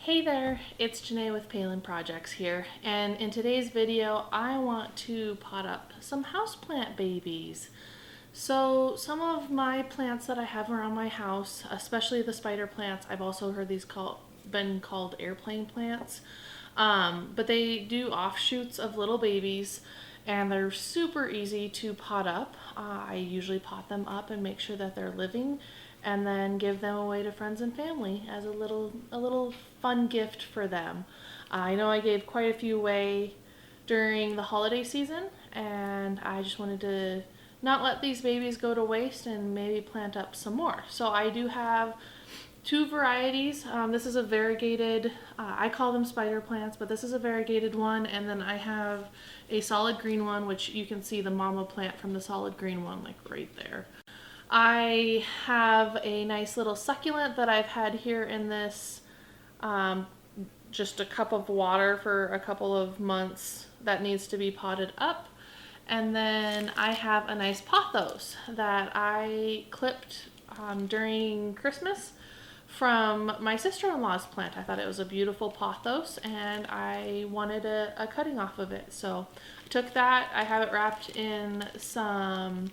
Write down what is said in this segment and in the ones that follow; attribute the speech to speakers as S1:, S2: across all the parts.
S1: Hey there, it's Janae with Palin Projects here, and in today's video I want to pot up some houseplant babies. So some of my plants that I have around my house, especially the spider plants, I've also heard these been called airplane plants, but they do offshoots of little babies and they're super easy to pot up. I usually pot them up and make sure that they're living and then give them away to friends and family as a little fun gift for them. I know I gave quite a few away during the holiday season, and I just wanted to not let these babies go to waste and maybe plant up some more. So I do have two varieties. This is a variegated, I call them spider plants, but this is a variegated one, and then I have a solid green one, which you can see the mama plant from the solid green one like right there. I have a nice little succulent that I've had here in this just a cup of water for a couple of months that needs to be potted up. And then I have a nice pothos that I clipped during Christmas from my sister-in-law's plant. I thought it was a beautiful pothos and I wanted a cutting off of it. So I took that, I have it wrapped in some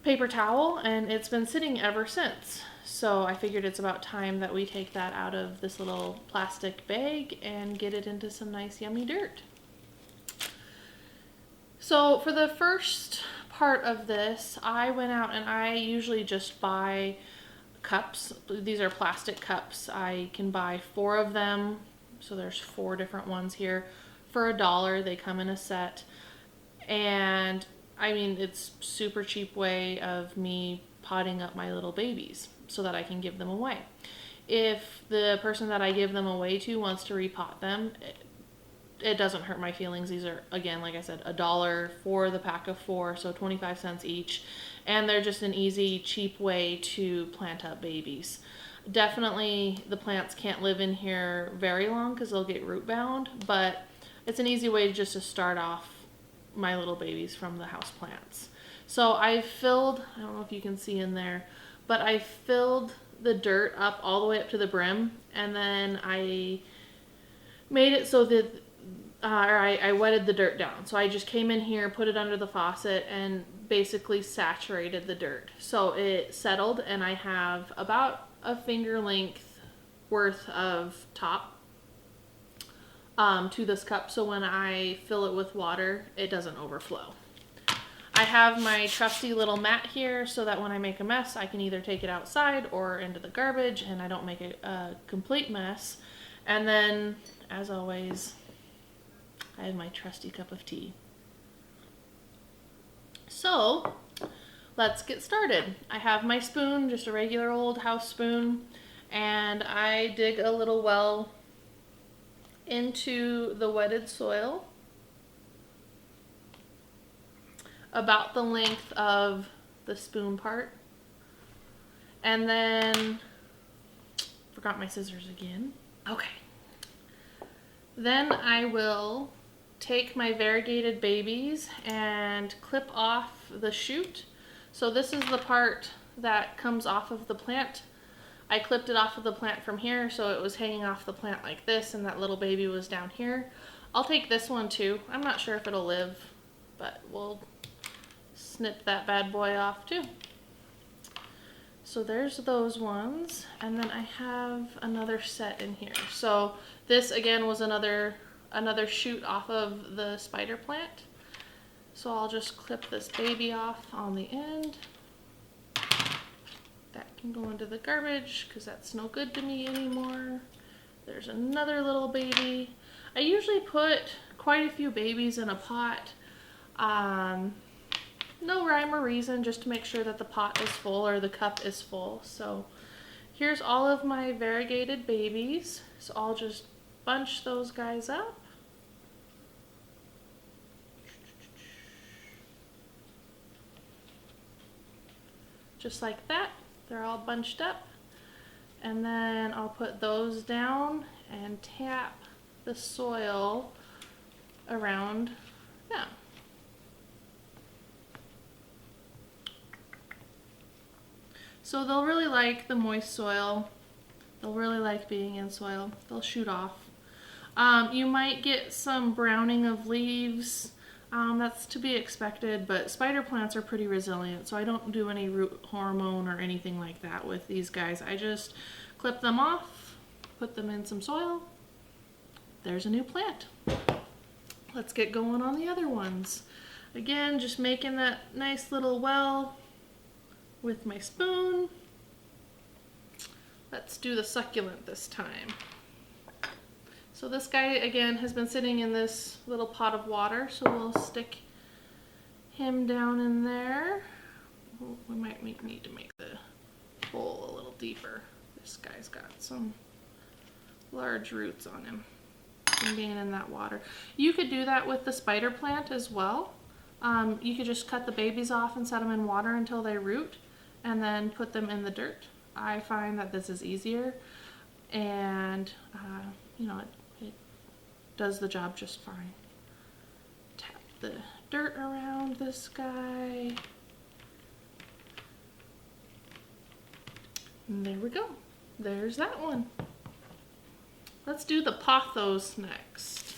S1: paper towel and it's been sitting ever since. So I figured it's about time that we take that out of this little plastic bag and get it into some nice yummy dirt. So for the first part of this, I went out and I usually just buy cups. These are plastic cups. I can buy 4 of them. So there's 4 different ones here for $1. They come in a set. And I mean, it's super cheap way of me potting up my little babies so that I can give them away. If the person that I give them away to wants to repot them, it doesn't hurt my feelings. These are, again, like I said, $1 for the pack of 4, so 25 cents each. And they're just an easy, cheap way to plant up babies. Definitely the plants can't live in here very long because they'll get root bound, but it's an easy way just to start off my little babies from the house plants. So I filled, I don't know if you can see in there, but I filled the dirt up all the way up to the brim, and then I made it so that I wetted the dirt down. So I just came in here, put it under the faucet, and basically saturated the dirt. So it settled, and I have about a finger length worth of top to this cup, so when I fill it with water, it doesn't overflow. I have my trusty little mat here so that when I make a mess, I can either take it outside or into the garbage and I don't make a complete mess. And then, as always, I have my trusty cup of tea. So, let's get started. I have my spoon, just a regular old house spoon, and I dig a little well into the wetted soil about the length of the spoon part, and then forgot my scissors again. Okay, then I will take my variegated babies and clip off the shoot. So this is the part that comes off of the plant. I clipped it off of the plant from here, so it was hanging off the plant like this, and that little baby was down here. I'll take this one too. I'm not sure if it'll live, but we'll snip that bad boy off too. So there's those ones, and then I have another set in here. So this again was another shoot off of the spider plant. So I'll just clip this baby off on the end. That can go into the garbage because that's no good to me anymore. There's another little baby. I usually put quite a few babies in a pot. No rhyme or reason, just to make sure that the pot is full or the cup is full. So here's all of my variegated babies. So I'll just bunch those guys up. Just like that. They're all bunched up, and then I'll put those down and tap the soil around them. So they'll really like the moist soil. They'll really like being in soil. They'll shoot off. You might get some browning of leaves. That's to be expected, but spider plants are pretty resilient, so I don't do any root hormone or anything like that with these guys. I just clip them off, put them in some soil. There's a new plant. Let's get going on the other ones. Again, just making that nice little well with my spoon. Let's do the succulent this time. So this guy, again, has been sitting in this little pot of water, so we'll stick him down in there. Oh, we might need to make the hole a little deeper. This guy's got some large roots on him from being in that water. You could do that with the spider plant as well. You could just cut the babies off and set them in water until they root and then put them in the dirt. I find that this is easier and you know, it does the job just fine. Tap the dirt around this guy. And there we go. There's that one. Let's do the pothos next.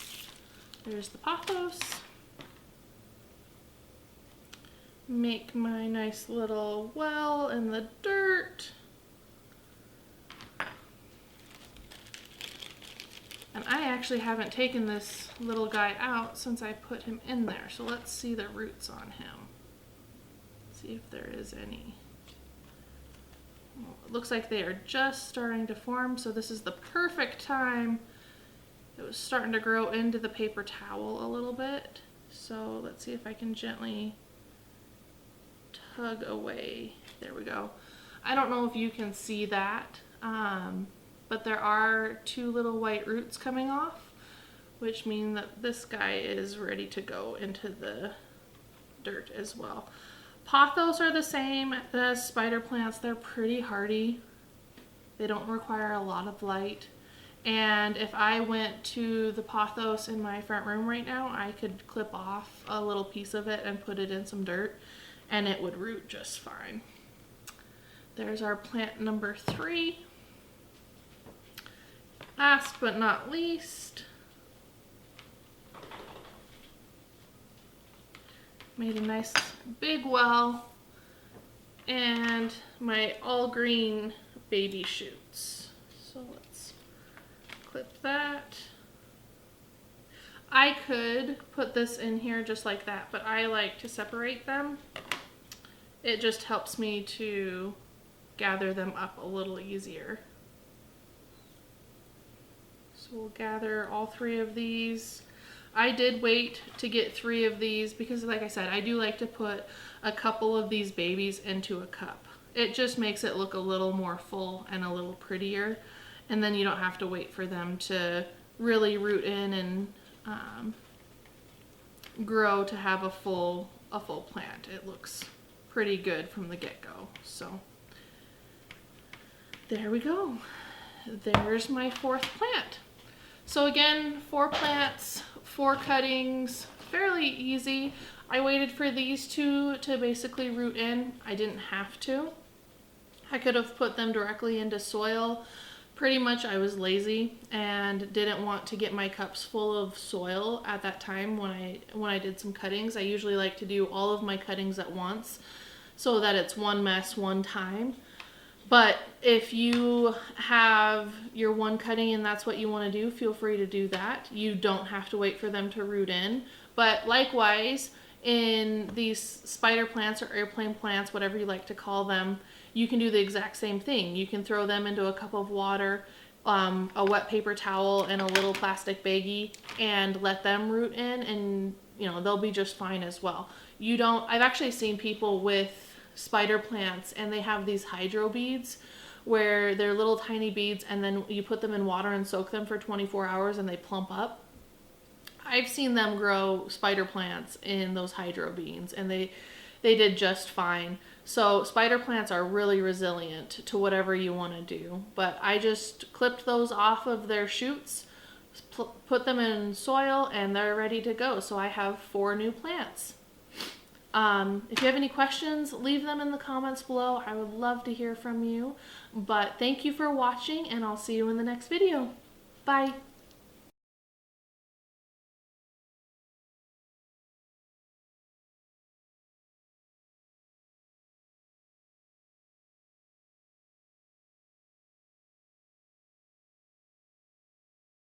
S1: There's the pothos. Make my nice little well in the dirt. And I actually haven't taken this little guy out since I put him in there. So let's see the roots on him. See if there is any. Well, it looks like they are just starting to form, so this is the perfect time. It was starting to grow into the paper towel a little bit. So let's see if I can gently tug away. There we go. I don't know if you can see that. But there are two little white roots coming off, which mean that this guy is ready to go into the dirt as well. Pothos are the same as spider plants. They're pretty hardy. They don't require a lot of light. And if I went to the pothos in my front room right now, I could clip off a little piece of it and put it in some dirt and it would root just fine. There's our plant number 3. Last but not least, made a nice big well and my all green baby shoots. So let's clip that. I could put this in here just like that, but I like to separate them. It just helps me to gather them up a little easier. So we'll gather all 3 of these. I did wait to get 3 of these because, like I said, I do like to put a couple of these babies into a cup. It just makes it look a little more full and a little prettier, and then you don't have to wait for them to really root in and grow to have a full plant. It looks pretty good from the get-go. So there we go. There's my 4th plant. So again, 4 plants, 4 cuttings, fairly easy. I waited for these 2 to basically root in. I didn't have to. I could have put them directly into soil. Pretty much I was lazy and didn't want to get my cups full of soil at that time when I did some cuttings. I usually like to do all of my cuttings at once so that it's one mess one time. But if you have your one cutting and that's what you want to do, feel free to do that. You don't have to wait for them to root in. But likewise, in these spider plants or airplane plants, whatever you like to call them, you can do the exact same thing. You can throw them into a cup of water, a wet paper towel, and a little plastic baggie and let them root in, and you know, they'll be just fine as well. I've actually seen people with spider plants and they have these hydro beads where they're little tiny beads and then you put them in water and soak them for 24 hours and they plump up. I've seen them grow spider plants in those hydro beads and they did just fine. So spider plants are really resilient to whatever you want to do, but I just clipped those off of their shoots, put them in soil, and they're ready to go. So I have 4 new plants. If you have any questions, leave them in the comments below. I would love to hear from you. But thank you for watching, and I'll see you in the next video. Bye.